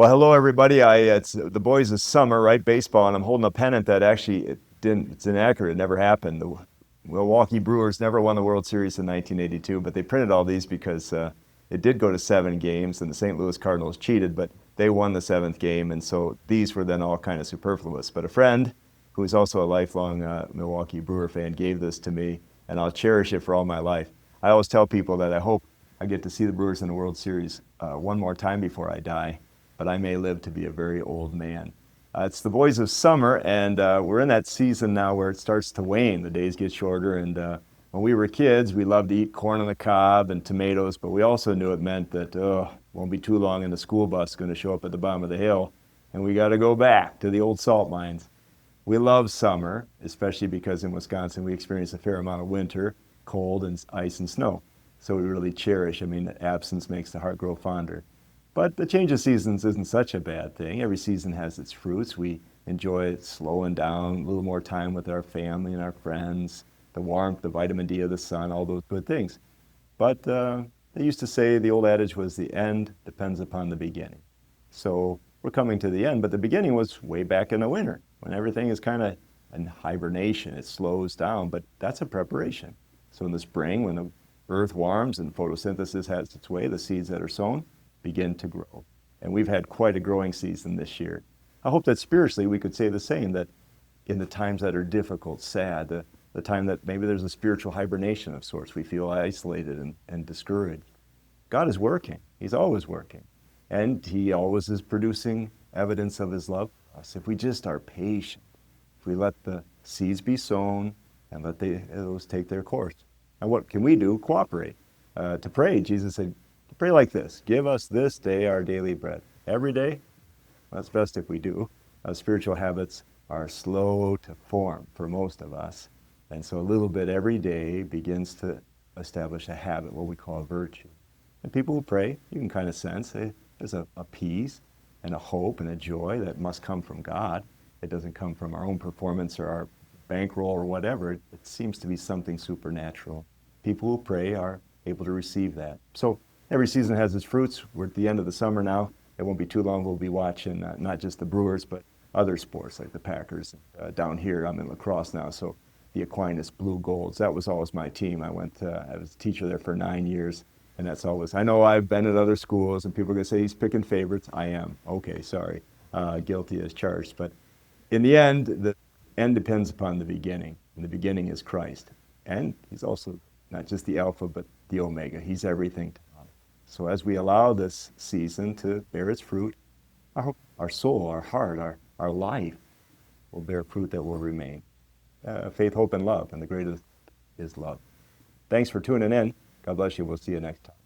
Well, hello everybody. It's the boys of summer, right? Baseball, and I'm holding a pennant that actually it's inaccurate. It never happened. The Milwaukee Brewers never won the World Series in 1982, but they printed all these because it did go to 7 games, and the St. Louis Cardinals cheated, but they won the seventh game, and so these were then all kind of superfluous. But a friend who is also a lifelong Milwaukee Brewer fan gave this to me, and I'll cherish it for all my life. I always tell people that I hope I get to see the Brewers in the World Series one more time before I die, but I may live to be a very old man. It's the boys of summer, and we're in that season now where it starts to wane. The days get shorter, and when we were kids, we loved to eat corn on the cob and tomatoes, but we also knew it meant that, won't be too long and the school bus is going to show up at the bottom of the hill, and we got to go back to the old salt mines. We love summer, especially because in Wisconsin we experience a fair amount of winter, cold and ice and snow. So we really cherish. I mean, absence makes the heart grow fonder. But the change of seasons isn't such a bad thing. Every season has its fruits. We enjoy slowing down, a little more time with our family and our friends, the warmth, the vitamin D of the sun, all those good things. But they used to say the old adage was the end depends upon the beginning. So we're coming to the end, but the beginning was way back in the winter when everything is kind of in hibernation. It slows down, but that's a preparation. So in the spring, when the earth warms and photosynthesis has its way, the seeds that are sown begin to grow. And we've had quite a growing season this year. I hope that spiritually we could say the same, that in the times that are difficult, sad, the time that maybe there's a spiritual hibernation of sorts, we feel isolated and discouraged. God is working. He's always working. And he always is producing evidence of his love for us. If we just are patient, if we let the seeds be sown and let those take their course. And what can we do? Cooperate. To pray, Jesus said, pray like this: give us this day our daily bread. Every day, that's best if we do. Spiritual habits are slow to form for most of us. And so a little bit every day begins to establish a habit, what we call a virtue. And people who pray, you can kind of sense there's a peace and a hope and a joy that must come from God. It doesn't come from our own performance or our bankroll or whatever. It seems to be something supernatural. People who pray are able to receive that. So every season has its fruits. We're at the end of the summer now. It won't be too long. We'll be watching not just the Brewers, but other sports like the Packers. Down here, I'm in lacrosse now, so the Aquinas Blue Golds. That was always my team. I was a teacher there for 9 years, and that's always, I know I've been at other schools, and people are going to say he's picking favorites. I am. Okay, sorry. Guilty as charged. But in the end depends upon the beginning, and the beginning is Christ. And he's also not just the Alpha, but the Omega. He's everything to us. So as we allow this season to bear its fruit, our soul, our heart, our life will bear fruit that will remain. Faith, hope, and love, and the greatest is love. Thanks for tuning in. God bless you. We'll see you next time.